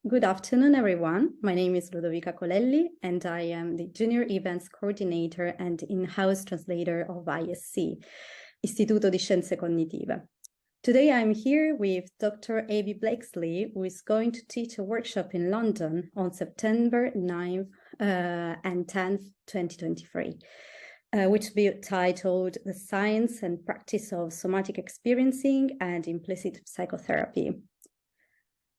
Good afternoon, everyone. My name is Ludovica Colelli, and I am the Junior Events Coordinator and in-house translator of ISC, Istituto di Scienze Cognitive. Today, I'm here with Dr. Abi Blakeslee, who is going to teach a workshop in London on September 9th and 10th, 2023, which will be titled The Science and Practice of Somatic Experiencing and Implicit Psychotherapy.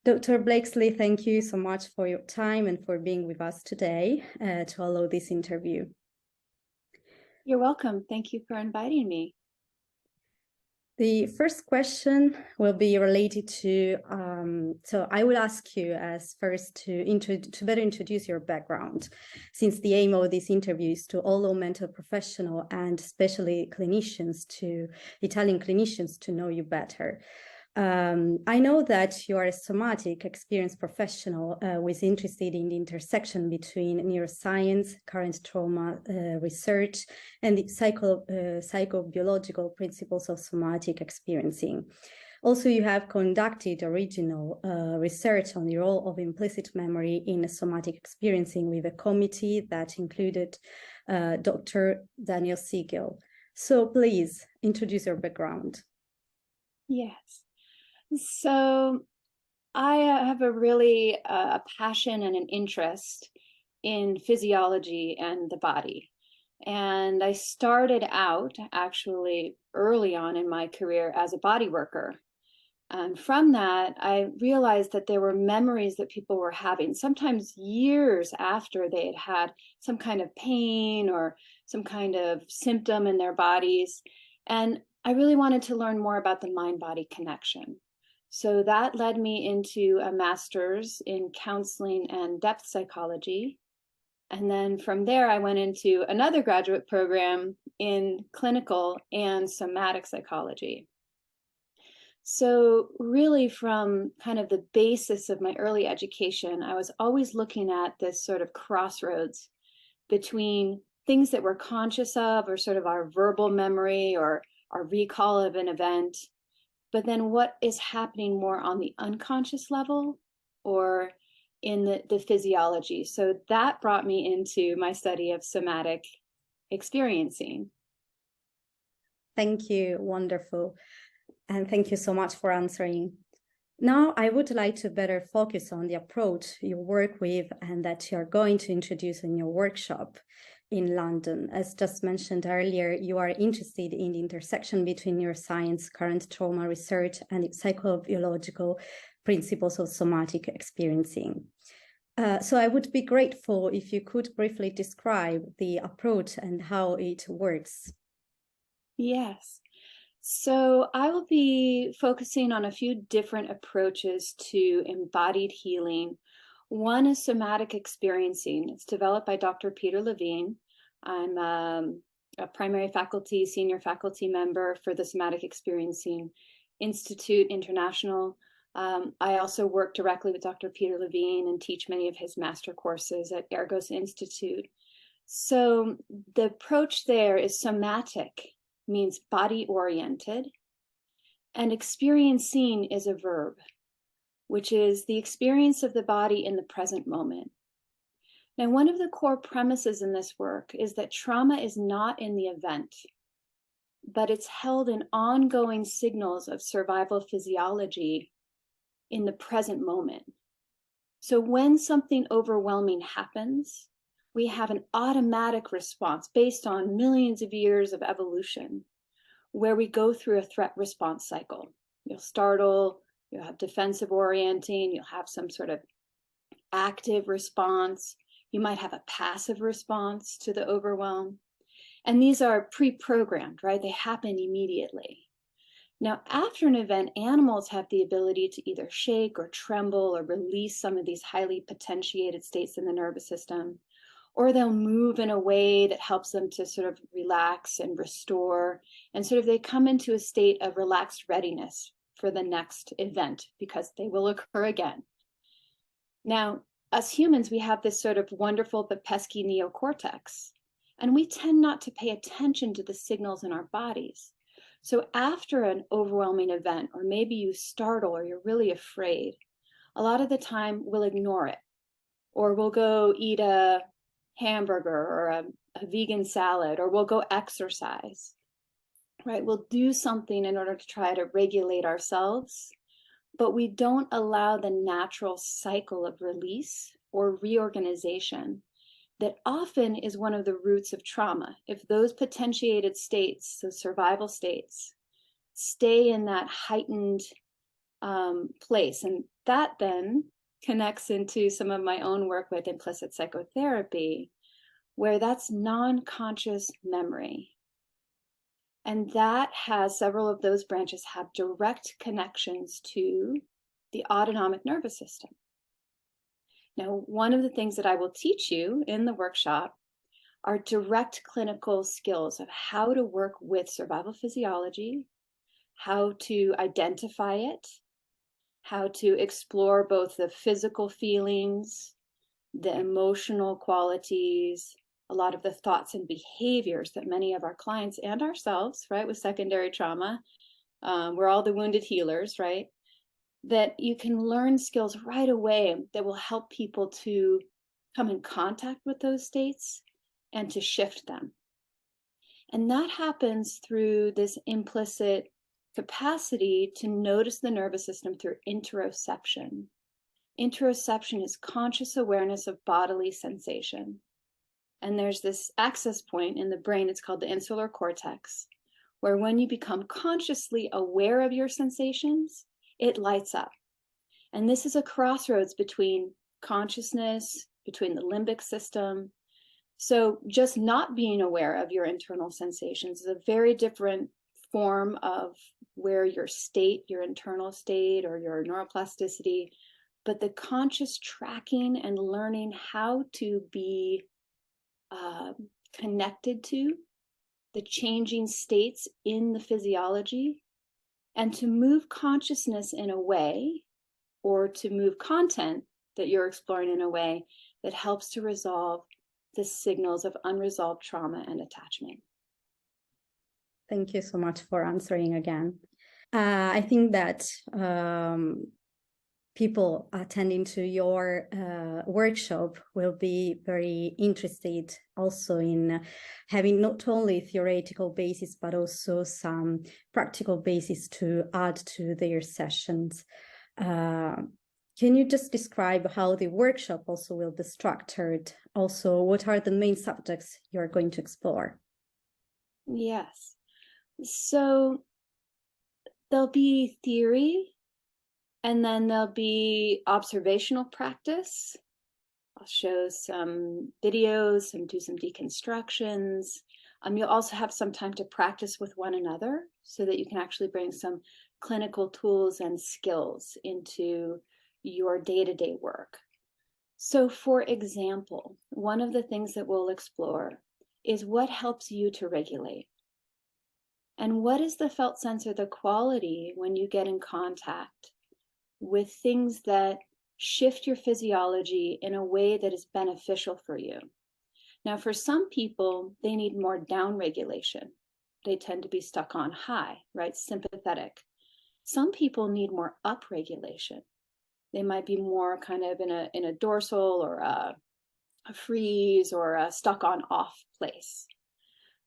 Dr. Blakeslee, thank you so much for your time and for being with us today to allow this interview. You're welcome. Thank you for inviting me. The first question will be related to, so I will ask you as first to better introduce your background, since the aim of this interview is to allow mental professionals and especially Italian clinicians to know you better. I know that you are a somatic experience professional who is interested in the intersection between neuroscience, current trauma research, and the psychobiological principles of somatic experiencing. Also, you have conducted original research on the role of implicit memory in somatic experiencing with a committee that included Dr. Daniel Siegel. So please introduce your background. Yes. So I have a really passion and an interest in physiology and the body. And I started out actually early on in my career as a body worker. And from that, I realized that there were memories that people were having, sometimes years after they had had some kind of pain or some kind of symptom in their bodies. And I really wanted to learn more about the mind-body connection. So that led me into a master's in counseling and depth psychology. And then from there, I went into another graduate program in clinical and somatic psychology. So really from kind of the basis of my early education, I was always looking at this sort of crossroads between things that we're conscious of or sort of our verbal memory or our recall of an event, but then what is happening more on the unconscious level or in the physiology. So that brought me into my study of somatic experiencing. Thank you. Wonderful. And thank you so much for answering. Now, I would like to better focus on the approach you work with and that you're going to introduce in your workshop in London. As just mentioned earlier, you are interested in the intersection between neuroscience, current trauma research, and the psychobiological principles of somatic experiencing. So I would be grateful if you could briefly describe the approach and how it works. Yes. So I will be focusing on a few different approaches to embodied healing. One is somatic experiencing. It's developed by Dr. Peter Levine. I'm a primary faculty, senior faculty member for the Somatic Experiencing Institute International. I also work directly with Dr. Peter Levine and teach many of his master courses at Ergos Institute. So the approach there is somatic, means body-oriented, and experiencing is a verb, which is the experience of the body in the present moment. Now, one of the core premises in this work is that trauma is not in the event, but it's held in ongoing signals of survival physiology in the present moment. So when something overwhelming happens, we have an automatic response based on millions of years of evolution, where we go through a threat response cycle. You'll startle, you'll have defensive orienting, you'll have some sort of active response, you might have a passive response to the overwhelm. And these are pre-programmed, right? They happen immediately. Now, after an event, animals have the ability to either shake or tremble or release some of these highly potentiated states in the nervous system, or they'll move in a way that helps them to sort of relax and restore, and sort of they come into a state of relaxed readiness for the next event because they will occur again. Now, us humans, we have this sort of wonderful but pesky neocortex, and we tend not to pay attention to the signals in our bodies. So after an overwhelming event, or maybe you startle or you're really afraid, a lot of the time we'll ignore it, or we'll go eat a hamburger or a vegan salad, or we'll go exercise, right? We'll do something in order to try to regulate ourselves, but we don't allow the natural cycle of release or reorganization that often is one of the roots of trauma. If those potentiated states, so survival states, stay in that heightened place, and that then connects into some of my own work with implicit psychotherapy, where that's non-conscious memory. And that has several of those branches have direct connections to the autonomic nervous system. Now, one of the things that I will teach you in the workshop are direct clinical skills of how to work with survival physiology, how to identify it, how to explore both the physical feelings, the emotional qualities, a lot of the thoughts and behaviors that many of our clients and ourselves, right, with secondary trauma, we're all the wounded healers, right, that you can learn skills right away that will help people to come in contact with those states and to shift them. And that happens through this implicit capacity to notice the nervous system through interoception. Interoception is conscious awareness of bodily sensation. And there's this access point in the brain, it's called the insular cortex, where when you become consciously aware of your sensations, it lights up. And this is a crossroads between consciousness, between the limbic system. So just not being aware of your internal sensations is a very different form of where your state, your internal state, or your neuroplasticity, but the conscious tracking and learning how to be connected to the changing states in the physiology, and to move consciousness in a way, or to move content that you're exploring in a way that helps to resolve the signals of unresolved trauma and attachment. Thank you so much for answering again. I think that people attending to your workshop will be very interested also in having not only theoretical basis, but also some practical basis to add to their sessions. Can you just describe how the workshop also will be structured? Also, what are the main subjects you're going to explore? Yes. So there'll be theory, and then there'll be observational practice. I'll show some videos and do some deconstructions. You'll also have some time to practice with one another so that you can actually bring some clinical tools and skills into your day-to-day work. So for example, one of the things that we'll explore is what helps you to regulate. And what is the felt sense or the quality when you get in contact with things that shift your physiology in a way that is beneficial for you? Now, for some people, they need more down regulation. They tend to be stuck on high, right? Sympathetic. Some people need more up regulation. They might be more kind of in a dorsal or a freeze or a stuck on off place.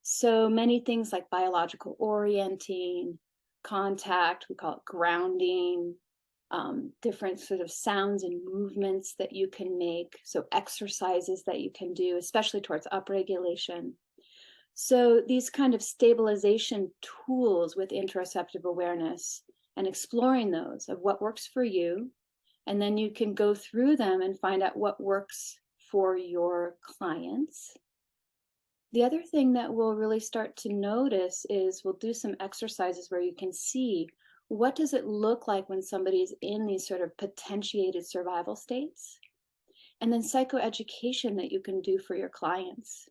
So many things like biological orienting, contact, we call it grounding, different sort of sounds and movements that you can make. So exercises that you can do, especially towards upregulation. So these kind of stabilization tools with interoceptive awareness and exploring those of what works for you. And then you can go through them and find out what works for your clients. The other thing that we'll really start to notice is we'll do some exercises where you can see what does it look like when somebody is in these sort of potentiated survival states, and then psychoeducation that you can do for your clients,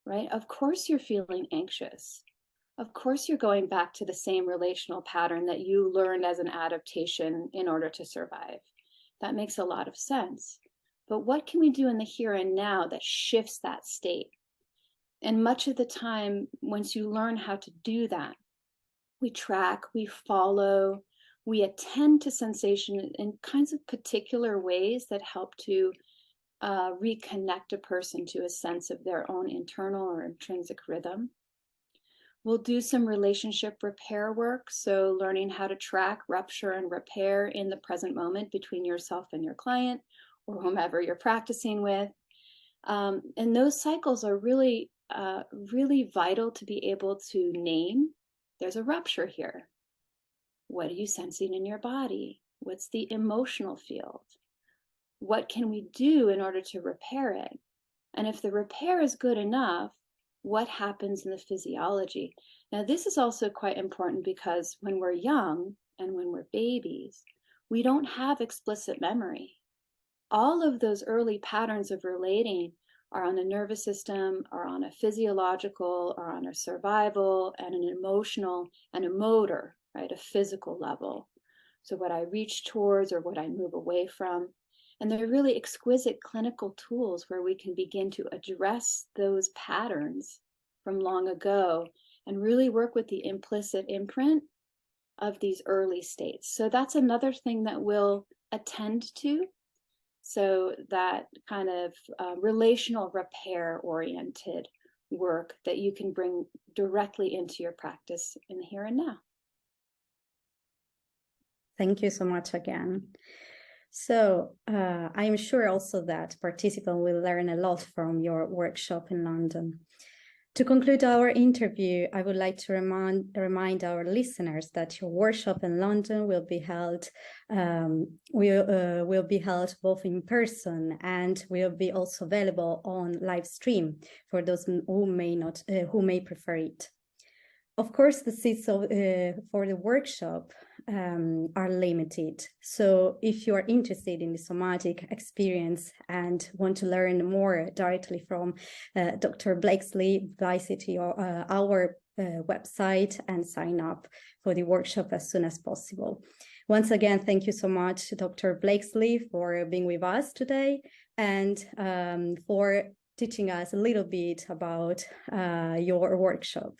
right? Of course you're feeling anxious. Of course you're going back to the same relational pattern that you learned as an adaptation in order to survive. That makes a lot of sense. But what can we do in the here and now that shifts that state? And much of the time, once you learn how to do that, we track, we follow, We attend to sensation in kinds of particular ways that help to reconnect a person to a sense of their own internal or intrinsic rhythm. We'll do some relationship repair work, so learning how to track, rupture, and repair in the present moment between yourself and your client or whomever you're practicing with. And those cycles are really, really vital to be able to name. There's a rupture here. What are you sensing in your body? What's the emotional field? What can we do in order to repair it? And if the repair is good enough, what happens in the physiology? Now, this is also quite important because when we're young and when we're babies, we don't have explicit memory. All of those early patterns of relating are on a nervous system, or on a physiological, or on a survival, and an emotional, and a motor, right, a physical level. So what I reach towards or what I move away from. And they're really exquisite clinical tools where we can begin to address those patterns from long ago and really work with the implicit imprint of these early states. So that's another thing that we'll attend to. So that kind of relational repair oriented work that you can bring directly into your practice in the here and now. Thank you so much again. So I'm sure also that participants will learn a lot from your workshop in London. To conclude our interview, I would like to remind our listeners that your workshop in London will be held both in person and will be also available on live stream for those who may prefer it. Of course, the seats for the workshop are limited. So if you are interested in the somatic experience and want to learn more directly from Dr. Blakeslee, visit our website and sign up for the workshop as soon as possible. Once again, thank you so much, Dr. Blakeslee, for being with us today and for teaching us a little bit about your workshop.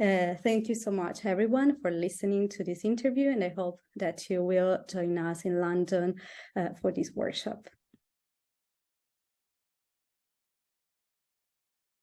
Thank you so much, everyone, for listening to this interview, and I hope that you will join us in London for this workshop.